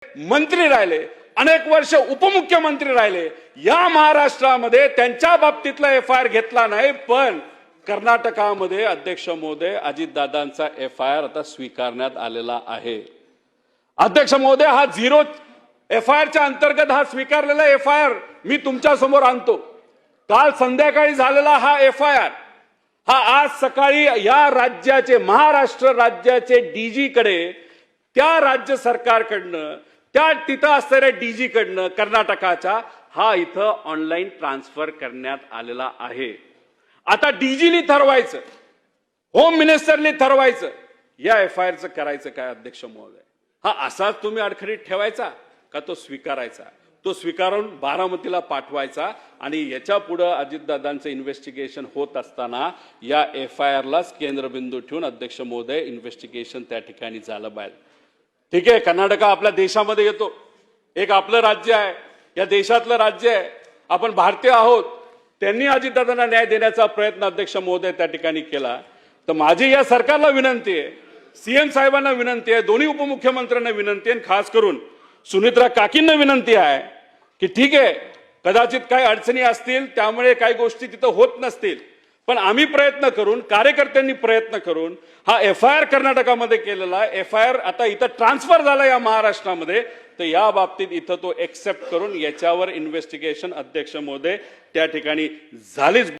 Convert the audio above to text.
मंत्री राहिले, अनेक वर्ष उपमुख्यमंत्री राहिले, या महाराष्ट्रामध्ये त्यांच्या बाबतीतला FIR घेतला नाही, पण कर्नाटकामध्ये अध्यक्ष महोदय अजितदादांचा FIR आता स्वीकारण्यात आलेला आहे। अध्यक्ष महोदय, हा झिरो FIR च्या अंतर्गत हा स्वीकारलेला FIR मी तुमच्या समोर आणतो। काल संध्याकाळी झालेला हा FIR हा आज सकाळी या राज्याचे, महाराष्ट्र राज्याचे DG कडे, त्या राज्य सरकारकडनं, त्या तिथं असणाऱ्या DG कडनं कर्नाटकाच्या हा इथं ऑनलाईन ट्रान्सफर करण्यात आलेला आहे। आता DGनी ठरवायचं, होम मिनिस्टरनी ठरवायचं या FIR चं करायचं काय। अध्यक्ष महोदय, हा असाच तुम्ही अडखळीत ठेवायचा का तो स्वीकारायचा? तो स्वीकारून बारामतीला पाठवायचा आणि याच्या पुढे अजितदादांचं इन्व्हेस्टिगेशन होत असताना या FIR लाच केंद्रबिंदू ठेवून अध्यक्ष महोदय इन्व्हेस्टिगेशन त्या ठिकाणी झालं पाहिजे। ठीक आहे, कर्नाटक आपल्या देशामध्ये येतो, एक आपलं राज्य आहे, या देशातलं राज्य आहे, आपण भारतीय आहोत। त्यांनी अजितदादांना न्याय देण्याचा प्रयत्न अध्यक्ष महोदय त्या ठिकाणी केला। तर माझी या सरकारला विनंती आहे, CM साहेबांना विनंती आहे, दोन्ही उपमुख्यमंत्र्यांना विनंती आहे, खास करून सुनित्रा काकींना विनंती आहे की ठीक आहे, कदाचित काही अडचणी असतील, त्यामुळे काही गोष्टी तिथं होत नसतील, पण आम्ही प्रयत्न करून, कार्यकर्त्यांनी प्रयत्न करून हा FIR कर्नाटकामध्ये केलेला FIR आता इथं ट्रान्सफर झाला या महाराष्ट्रामध्ये, तर या बाबतीत इथं तो एक्सेप्ट करून याच्यावर इन्व्हेस्टिगेशन अध्यक्ष महोदय त्या ठिकाणी झालीच।